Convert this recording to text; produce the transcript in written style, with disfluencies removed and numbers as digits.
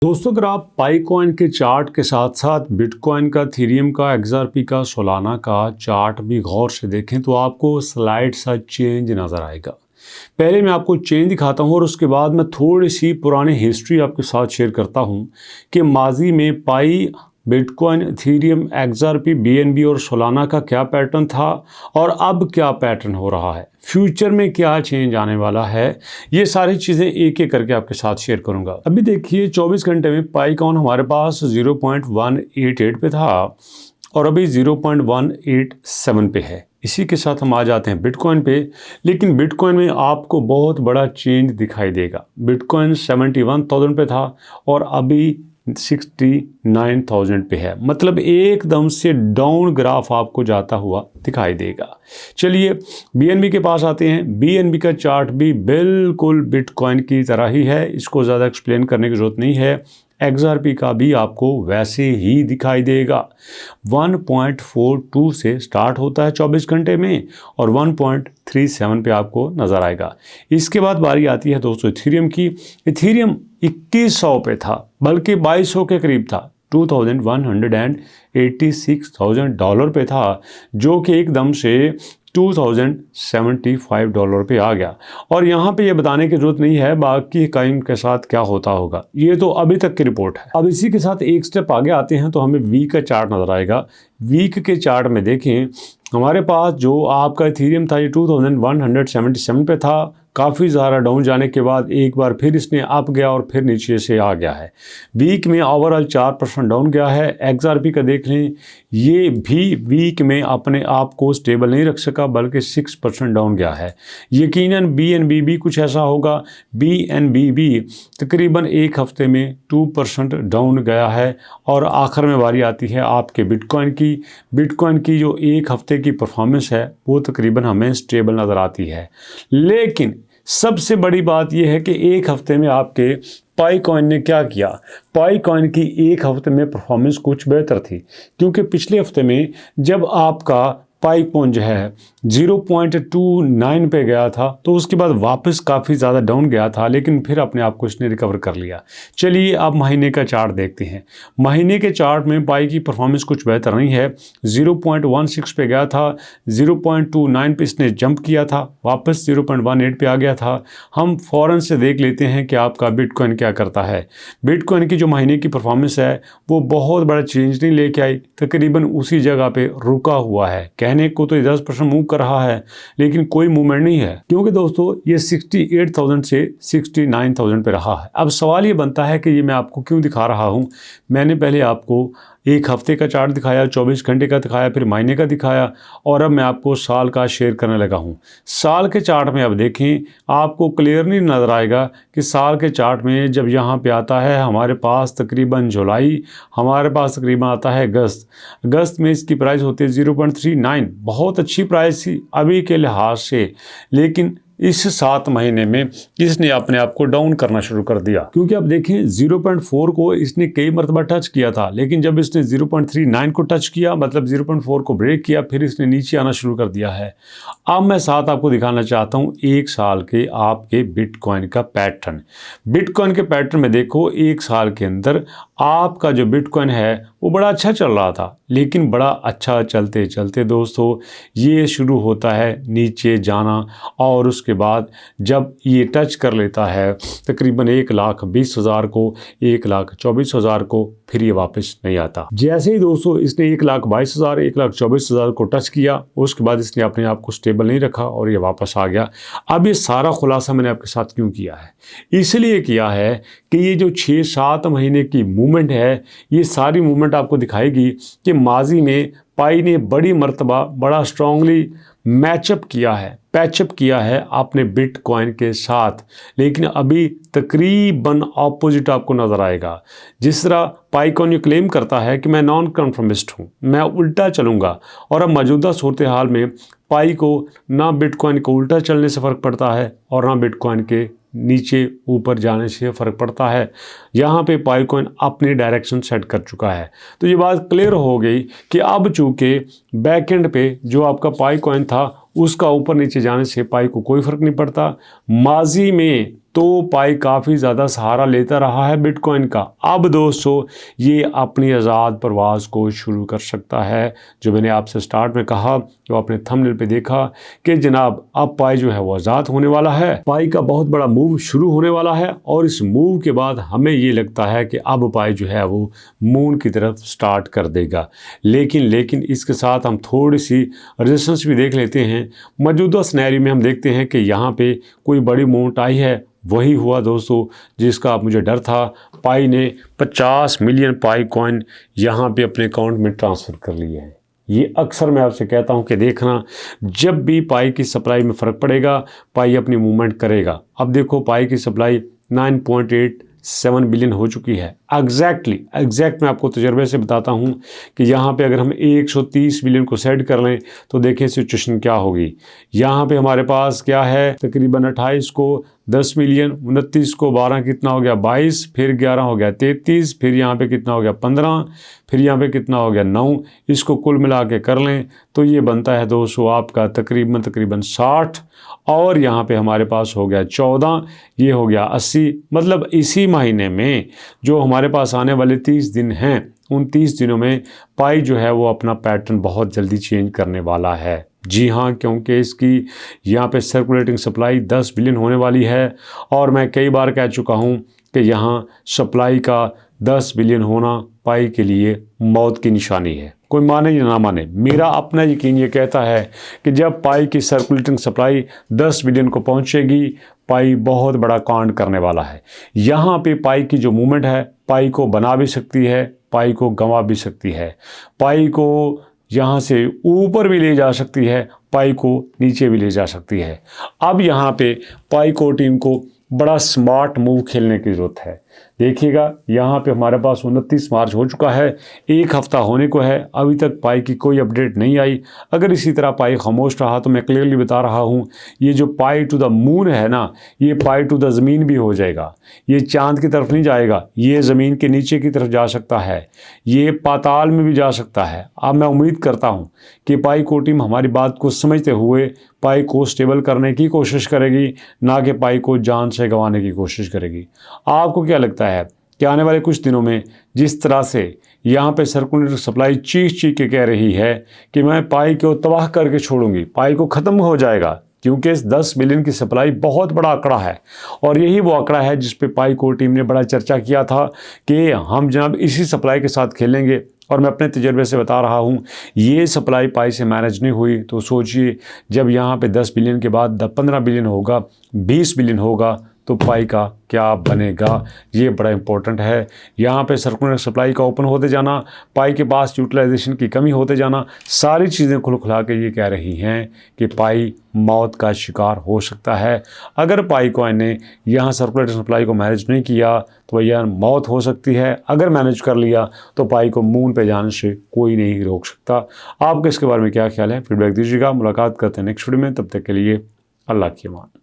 दोस्तों, अगर आप पाईकॉइन के चार्ट के साथ साथ बिटकॉइन का, थीरियम का, एक्सआरपी का, सोलाना का चार्ट भी गौर से देखें तो आपको स्लाइड सा चेंज नज़र आएगा। पहले मैं आपको चेंज दिखाता हूं और उसके बाद मैं थोड़ी सी पुरानी हिस्ट्री आपके साथ शेयर करता हूं कि माजी में पाई, बिटकॉइन, इथेरियम, एक्सआरपी, बीएनबी और सोलाना का क्या पैटर्न था और अब क्या पैटर्न हो रहा है, फ्यूचर में क्या चेंज आने वाला है। ये सारी चीज़ें एक एक करके आपके साथ शेयर करूंगा। अभी देखिए 24 घंटे में पाईकॉइन हमारे पास 0.188 पे था और अभी 0.187 पे है। इसी के साथ हम आ जाते हैं बिटकॉइन पे। लेकिन बिटकॉइन में आपको बहुत बड़ा चेंज दिखाई देगा। बिटकॉइन 71,000 पे था और अभी 69,000 पे है। मतलब एकदम से डाउन ग्राफ आपको जाता हुआ दिखाई देगा। चलिए बीएनबी के पास आते हैं। बीएनबी का चार्ट भी बिल्कुल बिटकॉइन की तरह ही है, इसको ज़्यादा एक्सप्लेन करने की ज़रूरत नहीं है। एक्सआरपी का भी आपको वैसे ही दिखाई देगा। 1.42 से स्टार्ट होता है 24 घंटे में और 1.37 पे आपको नज़र आएगा। इसके बाद बारी आती है दोस्तों इथेरियम की। इथेरियम 2100 पे था, बल्कि 2200 के करीब था। $2,186,000 पे था, जो कि एकदम से $2,075 पे आ गया। और यहाँ पे ये बताने की जरूरत नहीं है बाकी काइन के साथ क्या होता होगा, ये तो अभी तक की रिपोर्ट है। अब इसी के साथ एक स्टेप आगे आते हैं तो हमें वीक का चार्ट नजर आएगा। वीक के चार्ट में देखें, हमारे पास जो आपका इथेरियम था ये 2177 पे था। काफ़ी ज़्यादा डाउन जाने के बाद एक बार फिर इसने अप गया और फिर नीचे से आ गया है। वीक में ओवरऑल 4% डाउन गया है। एक्सआरपी का देख लें, ये भी वीक में अपने आप को स्टेबल नहीं रख सका, बल्कि 6% डाउन गया है। यकीनन बीएनबी भी कुछ ऐसा होगा। बीएनबी भी तकरीबन एक हफ्ते में 2% डाउन गया है। और आखिर में बारी आती है आपके बिटकॉइन की। बिटकॉइन की जो एक हफ्ते की परफॉर्मेंस है वो तकरीबन हमें स्टेबल नज़र आती है। लेकिन सबसे बड़ी बात यह है कि एक हफ्ते में आपके पाईकॉइन ने क्या किया। पाईकॉइन की एक हफ्ते में परफॉर्मेंस कुछ बेहतर थी, क्योंकि पिछले हफ्ते में जब आपका पाईकॉइन जो है 0.29 पे गया था तो उसके बाद वापस काफ़ी ज़्यादा डाउन गया था, लेकिन फिर अपने आप को इसने रिकवर कर लिया। चलिए अब महीने का चार्ट देखते हैं। महीने के चार्ट में पाई की परफॉर्मेंस कुछ बेहतर नहीं है। 0.16 पे गया था, 0.29 पे इसने जंप किया था, वापस 0.18 पे आ गया था। हम फ़ौरन से देख लेते हैं कि आपका बिटकॉइन क्या करता है। बिटकॉइन की जो महीने की परफॉर्मेंस है वो बहुत बड़ा चेंज नहीं लेके आई, तकरीबन उसी जगह पे रुका हुआ है। कहने को तो 10% मूव कर रहा है, लेकिन कोई मूवमेंट नहीं है, क्योंकि दोस्तों ये 68,000 से 69,000 पे रहा है। अब सवाल ये बनता है कि ये मैं आपको क्यों दिखा रहा हूँ। मैंने पहले आपको एक हफ्ते का चार्ट दिखाया, 24 घंटे का दिखाया, फिर महीने का दिखाया और अब मैं आपको साल का शेयर करने लगा हूँ। साल के चार्ट में अब देखें, आपको क्लियरली नज़र आएगा कि साल के चार्ट में जब यहाँ पे आता है हमारे पास तकरीबन जुलाई, हमारे पास तकरीबन आता है अगस्त। अगस्त में इसकी प्राइस होती है 0.39। बहुत अच्छी प्राइस थी अभी के लिहाज से, लेकिन इस 7 महीने में इसने अपने आप को डाउन करना शुरू कर दिया। क्योंकि अब देखें 0.4 को इसने कई मरतबा टच किया था, लेकिन जब इसने 0.39 को टच किया, मतलब 0.4 को ब्रेक किया, फिर इसने नीचे आना शुरू कर दिया है। अब मैं साथ आपको दिखाना चाहता हूँ एक साल के आपके बिटकॉइन का पैटर्न। बिटकॉइन के पैटर्न में देखो, एक साल के अंदर आपका जो बिटकॉइन है वो बड़ा अच्छा चल रहा था, लेकिन बड़ा अच्छा चलते चलते दोस्तों ये शुरू होता है नीचे जाना। और उसके बाद जब ये टच कर लेता है तकरीबन 1,20,000 को, 1,24,000 को, फिर ये वापस नहीं आता। जैसे ही दोस्तों इसने 1,22,000, 1,24,000 को टच किया, उसके बाद इसने अपने आप को स्टेबल नहीं रखा और ये वापस आ गया। अब ये सारा खुलासा मैंने आपके साथ क्यों किया है? इसलिए किया है कि ये जो 6-7 महीने की मूवमेंट है, ये सारी मूवमेंट आपको दिखाएगी कि माजी में पाई ने बड़ी मर्तबा बड़ा स्ट्रांगली मैचअप किया है, पैचअप किया है अपने बिटकॉइन के साथ। लेकिन अभी तकरीबन ऑपोजिट आपको नज़र आएगा। जिस तरह पाईकॉइन ये क्लेम करता है कि मैं नॉन कन्फर्मिस्ट हूँ, मैं उल्टा चलूँगा, और अब मौजूदा सूरत हाल में पाई को ना बिटकॉइन को उल्टा चलने से फ़र्क पड़ता है और ना बिटकॉइन के नीचे ऊपर जाने से फ़र्क पड़ता है। यहाँ पे पाईकॉइन अपनी डायरेक्शन सेट कर चुका है। तो ये बात क्लियर हो गई कि अब चूँकि बैकएंड पे जो आपका पाईकॉइन था उसका ऊपर नीचे जाने से पाई को कोई फ़र्क नहीं पड़ता। माजी में तो पाई काफ़ी ज़्यादा सहारा लेता रहा है बिटकॉइन का। अब दोस्तों ये अपनी आज़ाद परवाज़ को शुरू कर सकता है। जो मैंने आपसे स्टार्ट में कहा, जो आपने थंबनेल पे देखा कि जनाब अब पाई जो है वो आज़ाद होने वाला है, पाई का बहुत बड़ा मूव शुरू होने वाला है और इस मूव के बाद हमें ये लगता है कि अब पाई जो है वो मून की तरफ स्टार्ट कर देगा। लेकिन इसके साथ हम थोड़ी सी रेजिस्टेंस भी देख लेते हैं। मौजूदा सिनेरियो में हम देखते हैं कि यहाँ पे कोई बड़ी मूवमेंट आई है, वही हुआ दोस्तों जिसका मुझे डर था। पाई ने 50 मिलियन पाई कॉइन यहाँ पे अपने अकाउंट में ट्रांसफ़र कर लिए हैं। ये अक्सर मैं आपसे कहता हूँ कि देखना, जब भी पाई की सप्लाई में फ़र्क पड़ेगा पाई अपनी मूवमेंट करेगा। अब देखो पाई की सप्लाई 9.87 बिलियन हो चुकी है। एग्जैक्ट मैं आपको तजर्बे से बताता हूँ कि यहाँ पे अगर हम 130 बिलियन को सेट कर लें तो देखें सिचुएशन क्या होगी। यहाँ पे हमारे पास क्या है, तकरीबन 28 को 10 मिलियन, 29 को 12 कितना हो गया 22, फिर 11 हो गया 33, फिर यहाँ पे कितना हो गया 15, फिर यहाँ पे कितना हो गया 9। इसको कुल मिला के कर लें तो ये बनता है दोस्तों आपका तकरीबन 60, और यहाँ पे हमारे पास हो गया 14, ये हो गया 80। मतलब इसी महीने में जो हमारे पास आने वाले 30 दिन हैं, उन 30 दिनों में पाई जो है वो अपना पैटर्न बहुत जल्दी चेंज करने वाला है। जी हाँ, क्योंकि इसकी यहाँ पे सर्कुलेटिंग सप्लाई 10 बिलियन होने वाली है और मैं कई बार कह चुका हूँ कि यहाँ सप्लाई का 10 बिलियन होना पाई के लिए मौत की निशानी है। कोई माने या ना माने, मेरा अपना यकीन ये कहता है कि जब पाई की सर्कुलेटिंग सप्लाई 10 बिलियन को पहुँचेगी, पाई बहुत बड़ा कांड करने वाला है। यहाँ पे पाई की जो मूवमेंट है, पाई को बना भी सकती है, पाई को गंवा भी सकती है, पाई को यहाँ से ऊपर भी ले जा सकती है, पाई को नीचे भी ले जा सकती है। अब यहाँ पे पाई को टीम को बड़ा स्मार्ट मूव खेलने की ज़रूरत है। देखिएगा यहाँ पे हमारे पास 29 मार्च हो चुका है, एक हफ़्ता होने को है, अभी तक पाई की कोई अपडेट नहीं आई। अगर इसी तरह पाई खामोश रहा तो मैं क्लियरली बता रहा हूँ, ये जो पाई टू द मून है ना, ये पाई टू द ज़मीन भी हो जाएगा। ये चांद की तरफ नहीं जाएगा, ये ज़मीन के नीचे की तरफ जा सकता है, ये पाताल में भी जा सकता है। अब मैं उम्मीद करता हूँ कि पाई को टीम हमारी बात को समझते हुए पाई को स्टेबल करने की कोशिश करेगी, ना कि पाई को जान से गंवाने की कोशिश करेगी। आपको क्या लगता है कि आने वाले कुछ दिनों में जिस तरह से यहाँ पे सर्कुलेटिंग सप्लाई चीख के कह रही है कि मैं पाई को तबाह करके छोड़ूंगी, पाई को ख़त्म हो जाएगा, क्योंकि इस 10 बिलियन की सप्लाई बहुत बड़ा आंकड़ा है और यही वो आंकड़ा है जिस पे पाई को टीम ने बड़ा चर्चा किया था कि हम जनाब इसी सप्लाई के साथ खेलेंगे। और मैं अपने तजर्बे से बता रहा हूँ, ये सप्लाई पाई से मैनेज नहीं हुई तो सोचिए जब यहाँ पे 10 बिलियन के बाद 15 बिलियन होगा, 20 बिलियन होगा तो पाई का क्या बनेगा, ये बड़ा इंपॉर्टेंट है। यहाँ पे सर्कुलर सप्लाई का ओपन होते जाना, पाई के पास यूटिलाइजेशन की कमी होते जाना, सारी चीज़ें खुल खुला के ये कह रही हैं कि पाई मौत का शिकार हो सकता है। अगर पाई कॉइन ने यहाँ सर्कुलेटर सप्लाई को मैनेज नहीं किया तो भैया मौत हो सकती है, अगर मैनेज कर लिया तो पाई को मून पे जाने से कोई नहीं रोक सकता। आपको इसके बारे में क्या ख्याल है, फीडबैक दीजिएगा। मुलाकात करते हैं नेक्स्ट वीडियो में, तब तक के लिए अल्लाह की अमान।